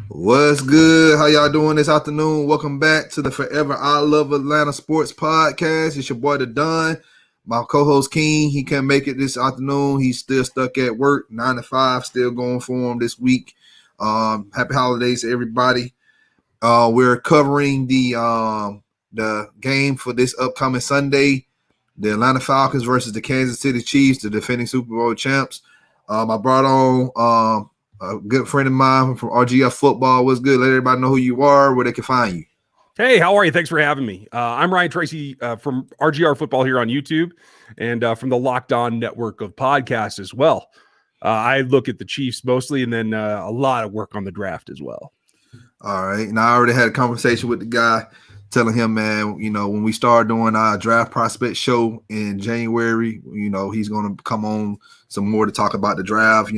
What's good? How y'all doing this afternoon? Welcome back to the Forever I Love Atlanta Sports Podcast. It's your boy, The Don. My co-host, King, he can't make it this afternoon. He's still stuck at work, 9 to 5, still going for him this week. Happy holidays to everybody. We're covering the game for this upcoming Sunday, the Atlanta Falcons versus the Kansas City Chiefs, the defending Super Bowl champs. I brought on a good friend of mine from RGF Football. What's good? Let everybody know who you are, where they can find you. Hey, how are you? Thanks for having me. I'm Ryan Tracy from RGR Football here on YouTube and from the Locked On network of podcasts as well. I look at the Chiefs mostly and then a lot of work on the draft as well. All right. And I already had a conversation with the guy telling him, man, when we start doing our draft prospect show in January, he's going to come on some more to talk about the draft.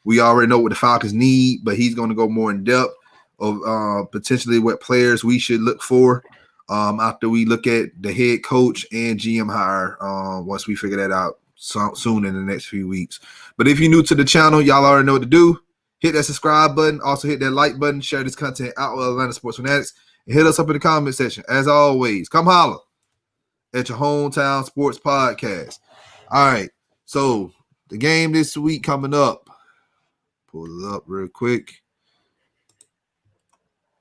We already know what the Falcons need, but he's going to go more in depth of potentially what players we should look for after we look at the head coach and GM hire once we figure that out soon in the next few weeks. But if you're new to the channel, y'all already know what to do. Hit that subscribe button. Also hit that like button. Share this content out with Atlanta Sports Fanatics. And hit us up in the comment section. As always, come holler at your hometown sports podcast. All right. So the game this week coming up. Pull it up real quick.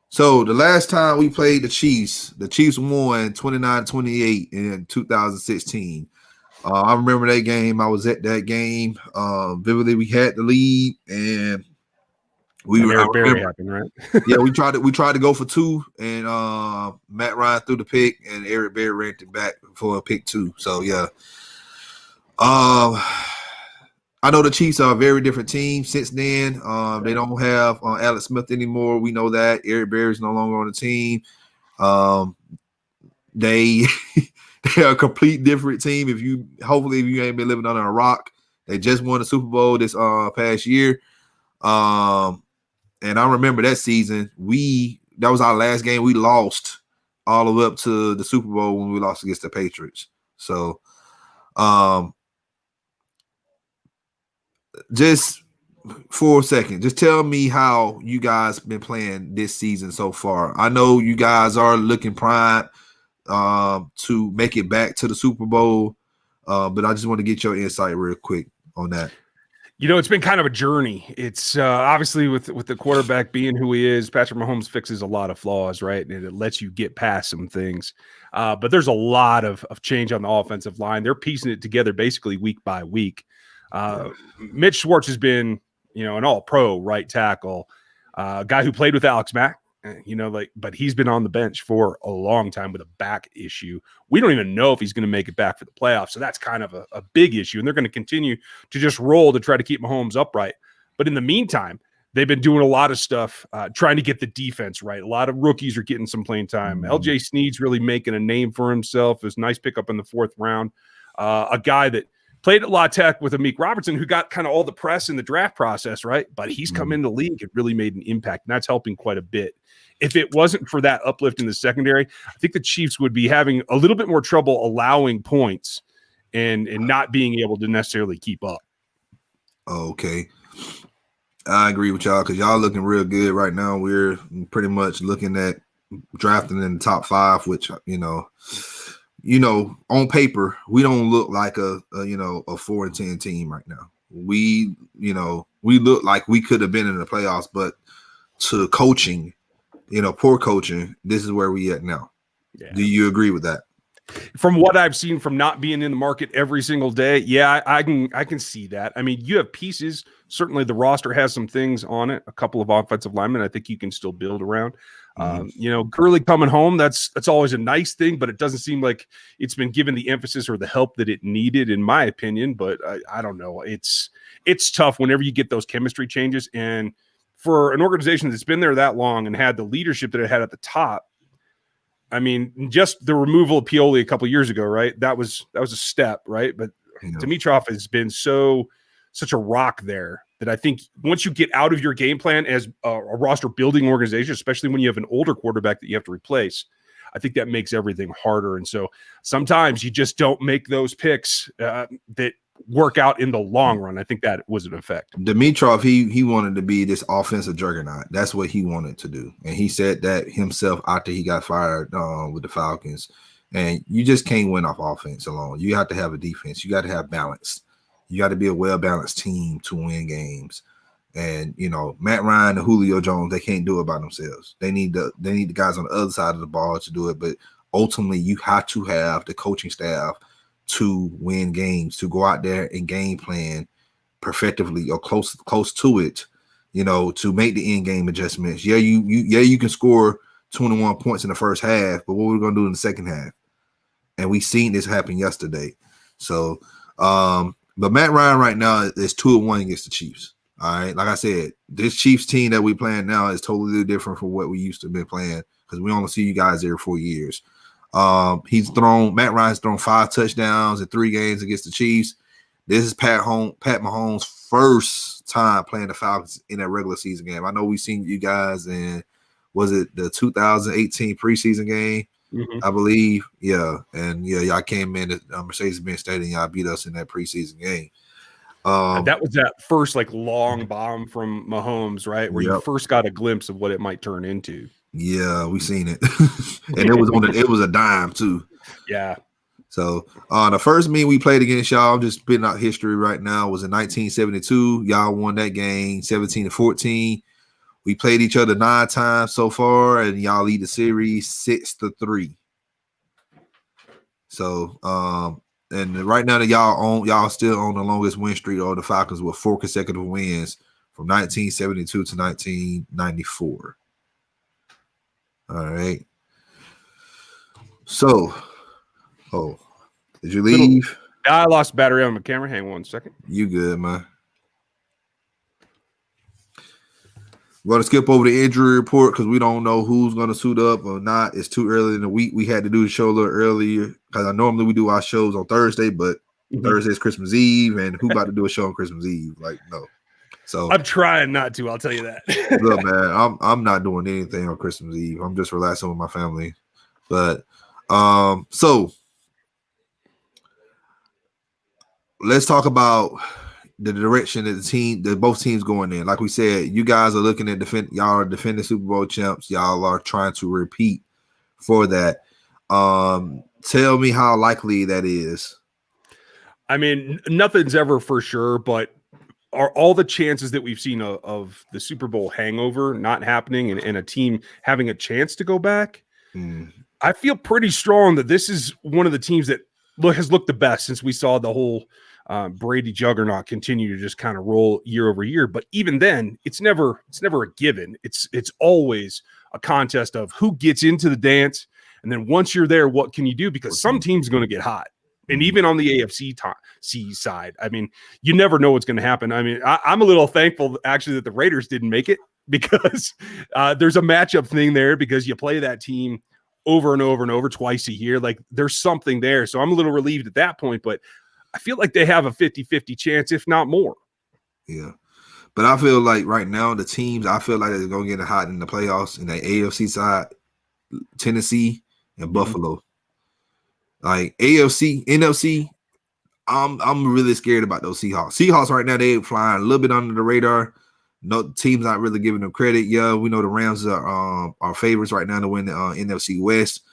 So the last time we played the Chiefs won 29-28 in 2016. I remember that game. I was at that game vividly. We had the lead, and Eric Berry happened, right? Yeah, we tried to go for two, and Matt Ryan threw the pick, and Eric Berry ran it back for a pick two. So yeah. I know the Chiefs are a very different team since then. They don't have Alex Smith anymore. We know that. Eric Berry's no longer on the team. They they're a complete different team. Hopefully if you ain't been living under a rock, they just won the Super Bowl this past year. And I remember that season. That was our last game. We lost all the way up to the Super Bowl when we lost against the Patriots. So just for a second, just tell me how you guys been playing this season so far. I know you guys are looking primed to make it back to the Super Bowl, but I just want to get your insight real quick on that. It's been kind of a journey. It's obviously with the quarterback being who he is, Patrick Mahomes fixes a lot of flaws, right? And it lets you get past some things. But there's a lot of change on the offensive line. They're piecing it together basically week by week. Mitch Schwartz has been, an all-pro right tackle, a guy who played with Alex Mack, but he's been on the bench for a long time with a back issue. We don't even know if he's going to make it back for the playoffs. So that's kind of a big issue. And they're going to continue to just roll to try to keep Mahomes upright. But in the meantime, they've been doing a lot of stuff, trying to get the defense right. A lot of rookies are getting some playing time. LJ Snead's really making a name for himself. It was a nice pickup in the fourth round. A guy that played at La Tech with Amik Robertson, who got kind of all the press in the draft process, right? But he's come in the league and really made an impact, and that's helping quite a bit. If it wasn't for that uplift in the secondary, I think the Chiefs would be having a little bit more trouble allowing points and not being able to necessarily keep up. Okay. I agree with y'all because y'all looking real good right now. We're pretty much looking at drafting in the top 5, which, on paper, we don't look like a 4-10 team right now. We look like we could have been in the playoffs, but to coaching, poor coaching, this is where we at now. Yeah. Do you agree with that? From what I've seen from not being in the market every single day, yeah, I can see that. I mean, you have pieces. Certainly the roster has some things on it, a couple of offensive linemen I think you can still build around. Gurley coming home, that's always a nice thing, but it doesn't seem like it's been given the emphasis or the help that it needed, in my opinion. But I don't know. It's tough whenever you get those chemistry changes. And for an organization that's been there that long and had the leadership that it had at the top, I mean, just the removal of Pioli a couple of years ago, right? That was a step, right? But Dimitroff has been such a rock there that I think once you get out of your game plan as a roster building organization, especially when you have an older quarterback that you have to replace, I think that makes everything harder. And so sometimes you just don't make those picks that work out in the long run. I think that was an effect. Dimitrov, he wanted to be this offensive juggernaut. That's what he wanted to do, and he said that himself after he got fired with the Falcons. And you just can't win off offense alone. You have to have a defense. You got to have balance. You got to be a well-balanced team to win games. And Matt Ryan and Julio Jones, they can't do it by themselves. They need the guys on the other side of the ball to do it. But ultimately, you have to have the coaching staff to win games, to go out there and game plan perfectively or close to it, to make the end game adjustments. Yeah, you can score 21 points in the first half, but what we're gonna do in the second half? And we seen this happen yesterday. So, but Matt Ryan right now is 2-1 against the Chiefs. All right, like I said, this Chiefs team that we playing now is totally different from what we used to be playing because we only see you guys every 4 years. Matt Ryan's thrown 5 touchdowns in 3 games against the Chiefs. This is Pat Mahomes' first time playing the Falcons in a regular season game. I know we've seen you guys in, was it the 2018 preseason game? Mm-hmm. I believe, yeah. And yeah, y'all came in at Mercedes-Benz Stadium. Y'all beat us in that preseason game. That was that first long bomb from Mahomes, right? Where you first got a glimpse of what it might turn into. Yeah, we seen it, and it was a dime too. Yeah. So the first meet we played against y'all, I'm just spitting out history right now, was in 1972. Y'all won that game 17-14. We played each other 9 times so far, and y'all lead the series 6-3. So and right now that y'all still on the longest win streak of the Falcons with 4 consecutive wins from 1972 to 1994. All right. So, did you leave? I lost battery on my camera. Hang on 1 second. You good, man? We're going to skip over the injury report because we don't know who's going to suit up or not. It's too early in the week. We had to do the show a little earlier because normally we do our shows on Thursday, but Thursday is Christmas Eve, and who about to do a show on Christmas Eve? No. So I'm trying not to. I'll tell you that. Look, man, I'm not doing anything on Christmas Eve. I'm just relaxing with my family. But so let's talk about the direction that both teams going in. Like we said, you guys are looking at y'all are defending Super Bowl champs. Y'all are trying to repeat for that. Tell me how likely that is. I mean, nothing's ever for sure, but are all the chances that we've seen of the Super Bowl hangover not happening and a team having a chance to go back? I feel pretty strong that this is one of the teams that has looked the best since we saw the whole Brady juggernaut continue to just kind of roll year over year. But even then, it's never a given. It's always a contest of who gets into the dance. And then once you're there, what can you do? Because some teams are going to get hot. And even on the AFC side, I mean, you never know what's going to happen. I mean, I'm a little thankful actually that the Raiders didn't make it because there's a matchup thing there because you play that team over and over and over twice a year. Like there's something there. So I'm a little relieved at that point, but I feel like they have a 50-50 chance, if not more. Yeah. But I feel like right now the teams, I feel like they're going to get hot in the playoffs in the AFC side, Tennessee and Buffalo. Like AFC, NFC, I'm really scared about those Seahawks. Seahawks right now, they're flying a little bit under the radar. No team's not really giving them credit. Yeah, we know the Rams are favorites right now to win the NFC West.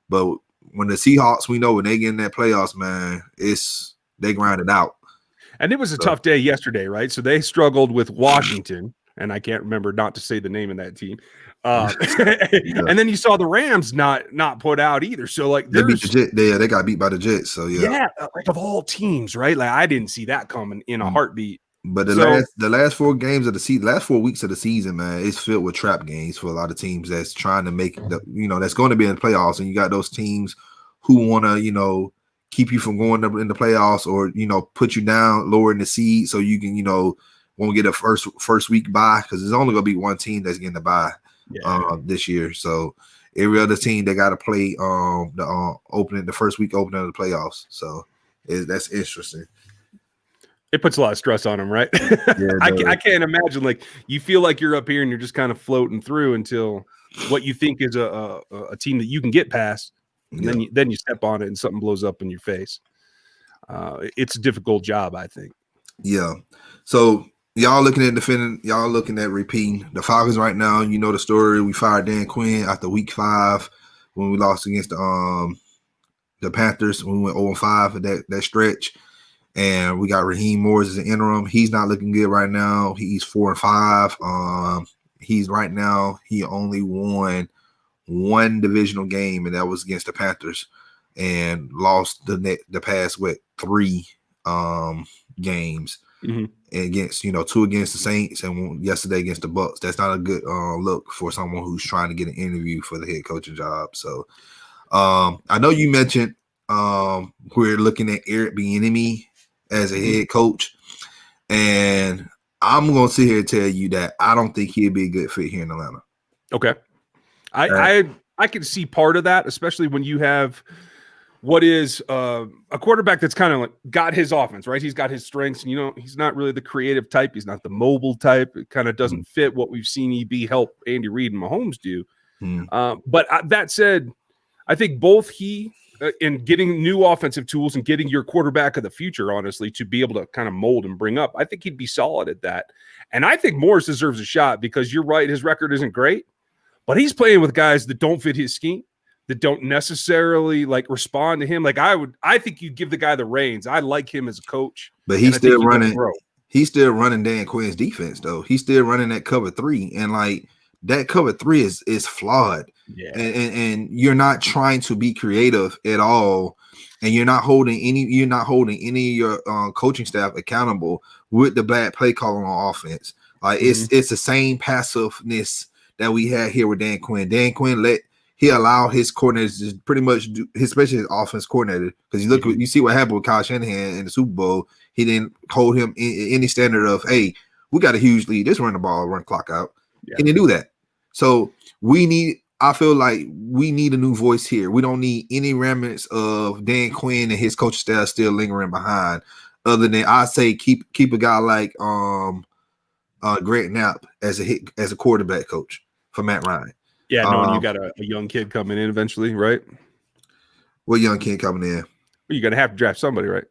But when the Seahawks, we know when they get in that playoffs, man, they grind it out. And it was a tough day yesterday, right? So they struggled with Washington, and I can't remember not to say the name of that team. And then you saw the Rams not put out either. So like they beat the Jets. They got beat by the Jets. So yeah, like of all teams, right? Like I didn't see that coming in a heartbeat. But the last 4 games of the season, last 4 weeks of the season, man, it's filled with trap games for a lot of teams that's trying to make that's going to be in the playoffs, and you got those teams who want to keep you from going up in the playoffs or put you down lower in the seed so you can won't get a first week bye because there's only going to be one team that's getting the bye. This year, so every other team they got to play the first week opening of the playoffs. So that's interesting. It puts a lot of stress on them, right? Yeah, I can't imagine like you feel like you're up here and you're just kind of floating through until what you think is a team that you can get past, and then you step on it and something blows up in your face. it's a difficult job, I think. Yeah. So y'all looking at defending, y'all looking at repeating the Falcons right now. You know the story. We fired Dan Quinn after week 5 when we lost against the Panthers. We went 0-5 at that stretch. And we got Raheem Morris as an interim. He's not looking good right now. He's 4-5. He's right now, he only won one divisional game, and that was against the Panthers, and lost the past 3 games against, 2 against the Saints and yesterday against the Bucks. That's not a good look for someone who's trying to get an interview for the head coaching job. So I know you mentioned we're looking at Eric Bieniemy as a head coach, and I'm going to sit here and tell you that I don't think he'd be a good fit here in Atlanta. Okay. I can see part of that, especially when you have what is a quarterback that's kind of like got his offense, right? He's got his strengths, and he's not really the creative type. He's not the mobile type. It kind of doesn't fit what we've seen EB help Andy Reid and Mahomes do. But that said, I think both he in getting new offensive tools and getting your quarterback of the future, honestly, to be able to kind of mold and bring up, I think he'd be solid at that. And I think Morris deserves a shot because you're right, his record isn't great, but he's playing with guys that don't fit his scheme, that don't necessarily respond to him. I think you give the guy the reins. I like him as a coach, but he's still running. He's still running Dan Quinn's defense though. He's still running that cover 3, and that cover 3 is flawed. Yeah. And you're not trying to be creative at all, and you're not holding any of your coaching staff accountable with the bad play calling on offense. It's the same passiveness that we had here with Dan Quinn. Dan Quinn allowed his coordinators to pretty much do, especially his offense coordinator, because you see what happened with Kyle Shanahan in the Super Bowl. He didn't hold him in any standard of, hey, we got a huge lead, just run the ball, run the clock out. Yeah. He didn't do that. So I feel like we need a new voice here. We don't need any remnants of Dan Quinn and his coaching staff still lingering behind. Other than I say, keep a guy like Greg Knapp as a quarterback coach for Matt Ryan. Yeah, knowing you got a young kid coming in eventually, right? What young kid coming in? Well, you're gonna have to draft somebody, right?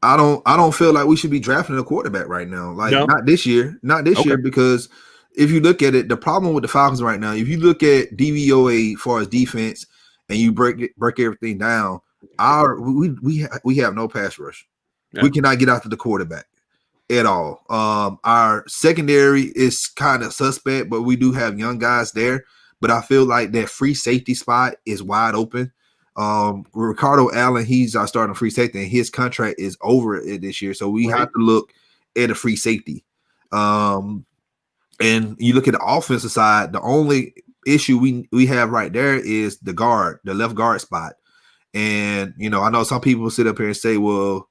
I don't feel like we should be drafting a quarterback right now. Not this year, year, because if you look at it, the problem with the Falcons right now, if you look at DVOA as far as defense and you break everything down, we have no pass rush. Yeah. We cannot get after the quarterback at all. Our secondary is kind of suspect, but we do have young guys there. But I feel like that free safety spot is wide open. Ricardo Allen, he's our starting free safety, and his contract is over this year. So we have to look at a free safety. And you look at the offensive side, the only issue we have right there is the left guard spot. And, I know some people sit up here and say, well,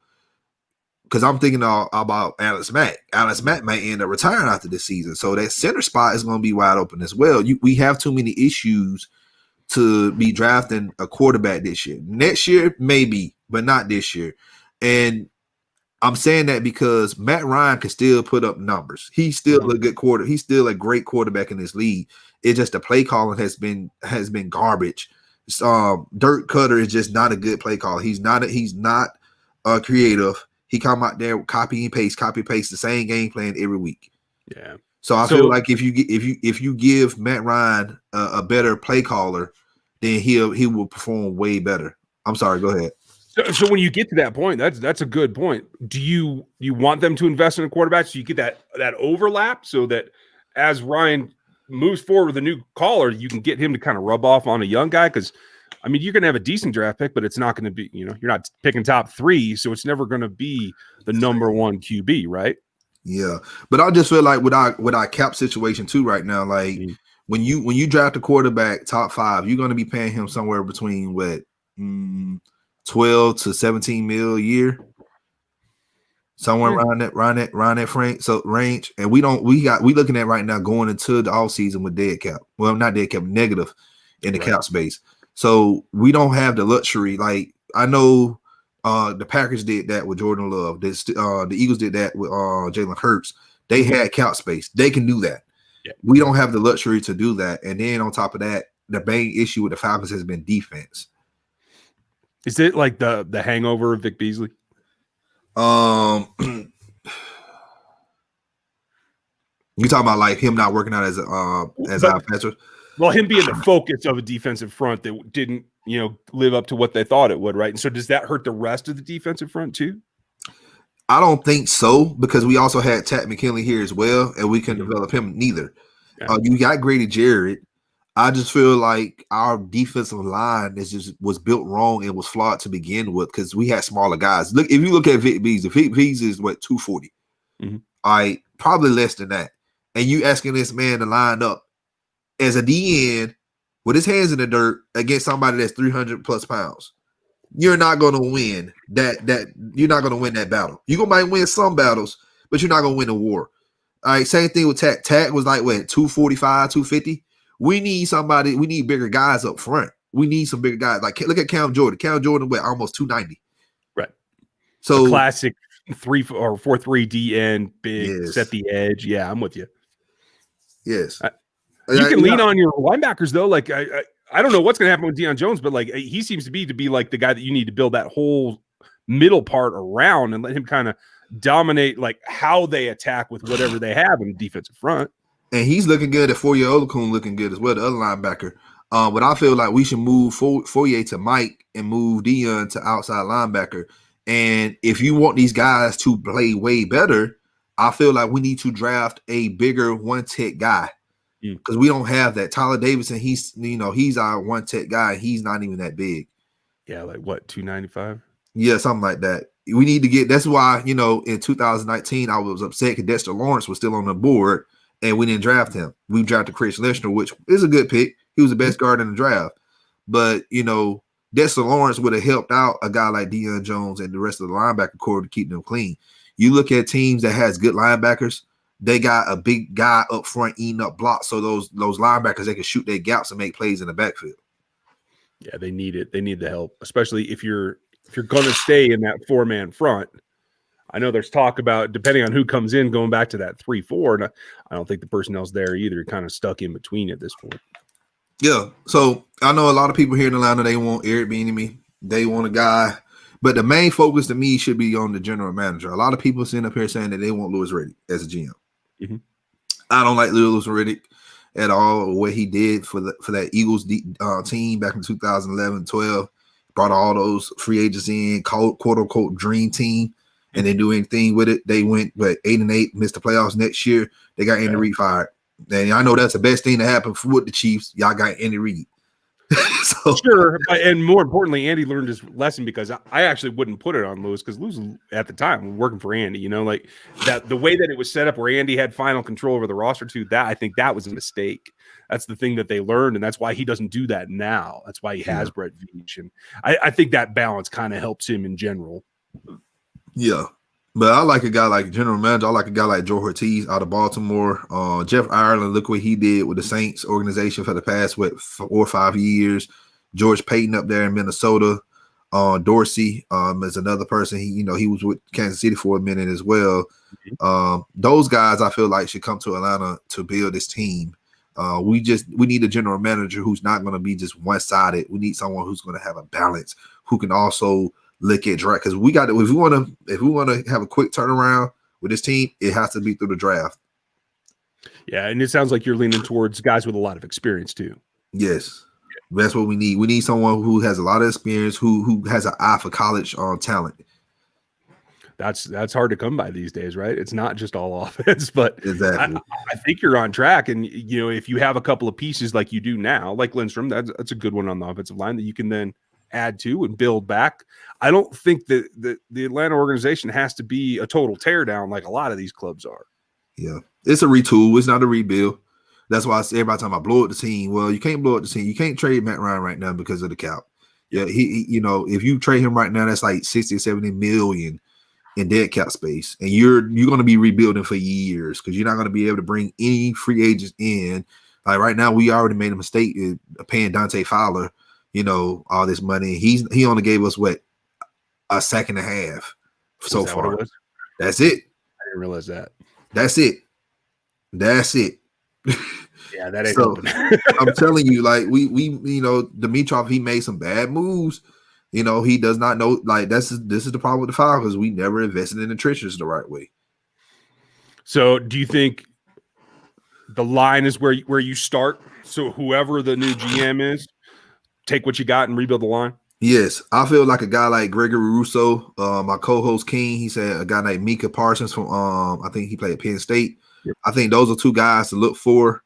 because I'm thinking about Alex Mack. Alex Mack might end up retiring after this season. So that center spot is going to be wide open as well. We have too many issues to be drafting a quarterback this year. Next year, maybe, but not this year. And I'm saying that because Matt Ryan can still put up numbers. He's still a good quarterback. He's still a great quarterback in this league. It's just the play calling has been garbage. Dirk Cutter is just not a good play caller. He's not creative. He come out there copy and paste the same game plan every week. Yeah. So I feel like if you give Matt Ryan a better play caller, then he will perform way better. I'm sorry. Go ahead. So when you get to that point, that's a good point. Do you want them to invest in a quarterback so you get that overlap so that as Ryan moves forward with a new caller, you can get him to kind of rub off on a young guy? Because you're going to have a decent draft pick, but it's not going to be, you're not picking top 3, so it's never going to be the number 1 QB, right? Yeah, but I just feel like with our cap situation too right now, when you draft a quarterback top 5, you're going to be paying him somewhere between 12 to 17 mil a year, somewhere around that range. And we looking at right now going into the off season with dead cap. Well, not dead cap, negative in the cap space. So we don't have the luxury. Like I know the Packers did that with Jordan Love. The Eagles did that with Jalen Hurts. They had cap space. They can do that. Yeah. We don't have the luxury to do that. And then on top of that, the main issue with the Falcons has been defense. Is it like the hangover of Vic Beasley? You talking about like him not working out as our passer? Well, him being the focus of a defensive front that didn't, live up to what they thought it would, right? And so does that hurt the rest of the defensive front too? I don't think so, because we also had Tat McKinley here as well, and we can develop him neither. Yeah. You got Grady Jarrett. I just feel like our defensive line was built wrong and was flawed to begin with, because we had smaller guys. Look, if you look at Vic Beasley, Vic Beasley is what, 240. All right, probably less than that. And you asking this man to line up as a DN with his hands in the dirt against somebody that's 300 plus pounds. You're not going to win that. You're not going to win that battle. You might win some battles, but you're not going to win the war. All right, same thing with Tat. Tat was like, what, 245, 250? We need bigger guys up front. We need some bigger guys. Like, look at Cam Jordan. Cam Jordan, what, almost 290. Right. So a classic 3 or 4-3 DN, big, set the edge. Yeah, I'm with you. Yes. You can lean on your linebackers, though. Like, I don't know what's going to happen with Deion Jones, but like he seems to be like the guy that you need to build that whole middle part around and let him kind of dominate like how they attack with whatever they have in the defensive front. And he's looking good. At Fourier Olakun looking good as well, the other linebacker. But I feel like we should move Fourier to Mike and move Deion to outside linebacker. And if you want these guys to play way better, I feel like we need to draft a bigger one-tech guy. Because we don't have that. Tyler Davidson, he's our one-tech guy. He's not even that big. Yeah, like what, 295? Yeah, something like that. We need to get – that's why, in 2019, I was upset because Dexter Lawrence was still on the board, and we didn't draft him. We drafted Chris Leshner, which is a good pick. He was the best guard in the draft. But, Dexter Lawrence would have helped out a guy like Deion Jones and the rest of the linebacker core to keep them clean. You look at teams that has good linebackers – they got a big guy up front eating up blocks, so those linebackers, they can shoot their gaps and make plays in the backfield. Yeah, they need it. They need the help, especially if you're going to stay in that 4-man front. I know there's talk about, depending on who comes in, going back to that 3-4, and I don't think the personnel's there either. You're kind of stuck in between at this point. Yeah, so I know a lot of people here in Atlanta, they want Eric Bieniemy. They want a guy, but the main focus to me should be on the general manager. A lot of people sitting up here saying that they want Louis Riddick as a GM. I don't like Louis Riddick at all. What he did for that Eagles team back in 2011-12, brought all those free agents in, quote unquote dream team, and they do anything with it. They went 8-8, missed the playoffs next year. They got Andy Reid fired. And I know that's the best thing to happen with the Chiefs. Y'all got Andy Reid. Sure, and more importantly, Andy learned his lesson, because I actually wouldn't put it on Louis, because Louis at the time was working for Andy. Like that, the way that it was set up, where Andy had final control over the roster too. That I think that was a mistake. That's the thing that they learned, and that's why he doesn't do that now. That's why he has Brett Veach, and I think that balance kind of helps him in general. Yeah. But I like a guy like general manager. I like a guy like Joe Ortiz out of Baltimore. Jeff Ireland, look what he did with the Saints organization for the past, 4 or 5 years. George Payton up there in Minnesota. Dorsey is another person. He was with Kansas City for a minute as well. Those guys I feel like should come to Atlanta to build this team. We need a general manager who's not going to be just one-sided. We need someone who's going to have a balance, who can also look at draft, because we got to, if we want to have a quick turnaround with this team, it has to be through the draft. Yeah, and it sounds like you're leaning towards guys with a lot of experience too. Yes, that's what we need. We need someone who has a lot of experience, who has an eye for college talent. That's hard to come by these days, right? It's not just all offense, but exactly. I think you're on track. And if you have a couple of pieces like you do now, like Lindstrom, that's a good one on the offensive line that you can then add to and build back. I don't think that the Atlanta organization has to be a total teardown like a lot of these clubs are. Yeah, it's a retool. It's not a rebuild. That's why I say every time I blow up the team. Well, you can't blow up the team. You can't trade Matt Ryan right now because of the cap. Yeah, he if you trade him right now, that's like 60 or 70 million in dead cap space, and you're going to be rebuilding for years, because you're not going to be able to bring any free agents in. Like right now, we already made a mistake in paying Dante Fowler, all this money. He only gave us a sack and a half so far. That's it. I didn't realize that. That's it. Yeah, that ain't open. I'm telling you, like we Dimitrov, he made some bad moves, He does not know. Like this is the problem with the Falcons. We never invested in the trenches the right way. So, do you think the line is where you start? So, whoever the new GM is, take what you got and rebuild the line. Yes, I feel like a guy like Gregory Rousseau, my co-host King. He said a guy named Micah Parsons from I think he played at Penn State. Yep. I think those are two guys to look for.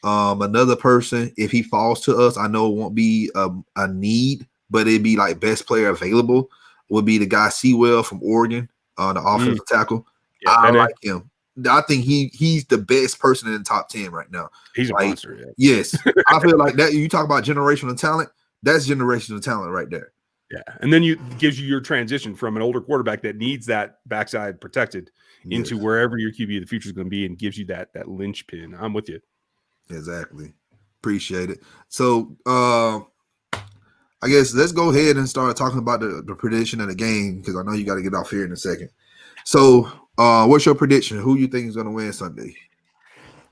Another person, if he falls to us, I know it won't be a need, but it'd be like best player available. Would be the guy Sewell from Oregon, the offensive tackle. Yeah, I like him. I think he's the best person in the top 10 right now. He's a monster. Yeah. Yes, I feel like that. You talk about generational talent. That's generational talent right there. Yeah, and then gives you your transition from an older quarterback that needs that backside protected into wherever your QB of the future is going to be, and gives you that linchpin. I'm with you. Exactly. Appreciate it. So I guess let's go ahead and start talking about the prediction of the game, because I know you got to get off here in a second. So what's your prediction? Who you think is going to win Sunday?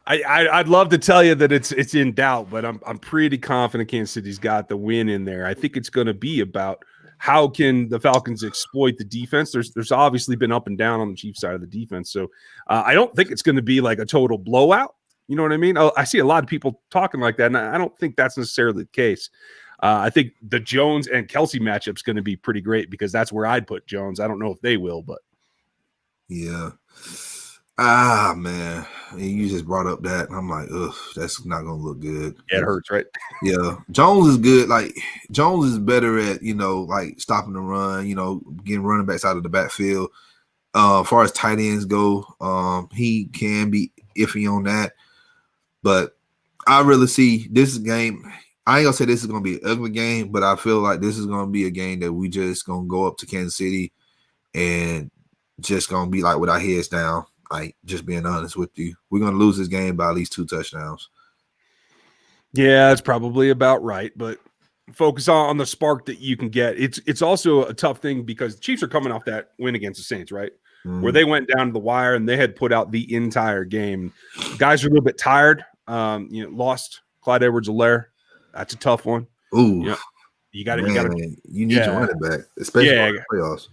I'd love to tell you that it's in doubt, but I'm pretty confident Kansas City's got the win in there. I think it's going to be about how can the Falcons exploit the defense. There's obviously been up and down on the Chiefs side of the defense, so I don't think it's going to be like a total blowout. You know what I mean? I see a lot of people talking like that, and I don't think that's necessarily the case. I think the Jones and Kelsey matchup is going to be pretty great, because that's where I'd put Jones. I don't know if they will, but yeah. Man, you just brought up that, and I'm like, ugh, that's not gonna look good. Yeah, it hurts, right? Yeah, Jones is good. Like Jones is better at like stopping the run. Getting running backs out of the backfield. As far as tight ends go, he can be iffy on that. But I really see this game. I ain't gonna say this is gonna be an ugly game, but I feel like this is gonna be a game that we just gonna go up to Kansas City and just gonna be like with our heads down. Like, just being honest with you, we're gonna lose this game by at least 2 touchdowns. Yeah, that's probably about right. But focus on the spark that you can get. It's also a tough thing, because the Chiefs are coming off that win against the Saints, right? Where they went down to the wire and they had put out the entire game. Guys are a little bit tired. Lost Clyde Edwards-Helaire. That's a tough one. Ooh, you got to. You need your running back, especially in the playoffs.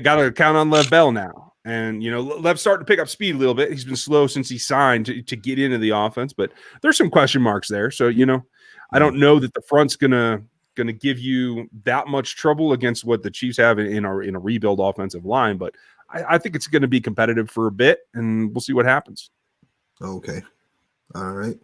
Got to count on Lev Bell now. And, Lev's starting to pick up speed a little bit. He's been slow since he signed to get into the offense, but there's some question marks there. So, I don't know that the front's gonna give you that much trouble against what the Chiefs have in a rebuild offensive line. But I think it's going to be competitive for a bit, and we'll see what happens. Okay. All right.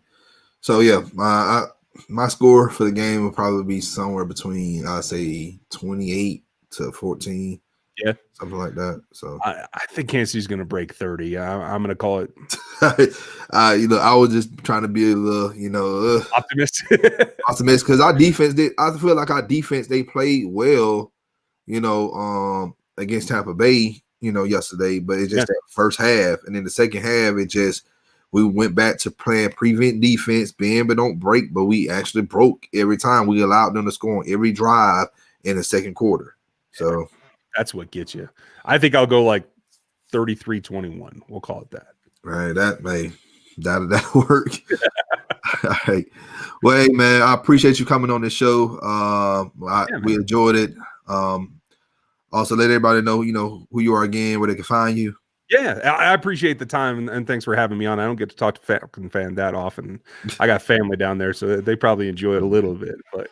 So, yeah, my score for the game will probably be somewhere between, I'd say, 28 to 14. Yeah, something like that. So I think Kansas City's going to break 30. I'm going to call it. I was just trying to be a little, optimistic because our defense I feel like our defense, they played well, against Tampa Bay, yesterday, but it's just that first half, and then the second half, we went back to playing prevent defense, bend but don't break, but we actually broke every time. We allowed them to score on every drive in the second quarter. So. That's what gets you. I think I'll go like 33-21. We'll call it that. Right. That'll work. All right. Well, hey, man, I appreciate you coming on this show. We enjoyed it. Also, let everybody know, who you are again, where they can find you. Yeah, I appreciate the time, and thanks for having me on. I don't get to talk to Falcon fan that often. I got family down there, so they probably enjoy it a little bit. But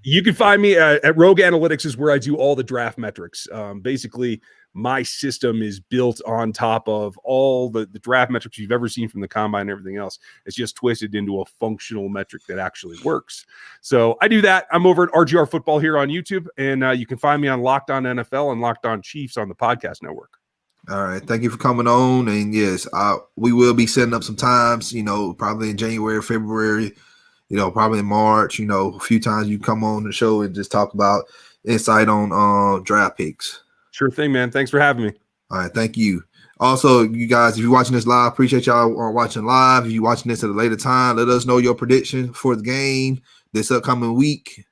you can find me at Rogue Analytics, is where I do all the draft metrics. Basically, my system is built on top of all the draft metrics you've ever seen from the combine and everything else. It's just twisted into a functional metric that actually works. So I do that. I'm over at RGR Football here on YouTube, and you can find me on Locked On NFL and Locked On Chiefs on the podcast network. All right. Thank you for coming on. And yes, we will be setting up some times, probably in January, February, probably in March, a few times you come on the show and just talk about insight on draft picks. Sure thing, man. Thanks for having me. All right. Thank you. Also, you guys, if you're watching this live, appreciate y'all watching live. If you're watching this at a later time, let us know your prediction for the game this upcoming week.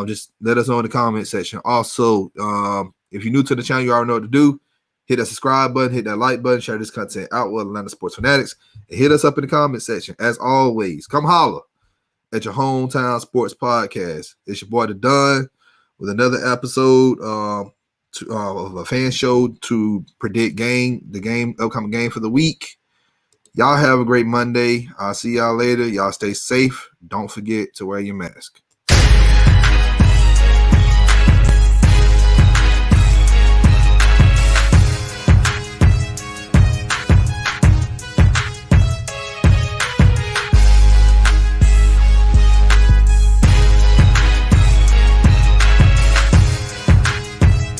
Just let us know in the comment section. Also, if you're new to the channel, you already know what to do. Hit that subscribe button, hit that like button, share this content out with Atlanta Sports Fanatics, and hit us up in the comment section. As always, come holler at your hometown sports podcast. It's your boy, The Don. with another episode of a fan show to predict upcoming game for the week. Y'all have a great Monday. I'll see y'all later. Y'all stay safe. Don't forget to wear your mask.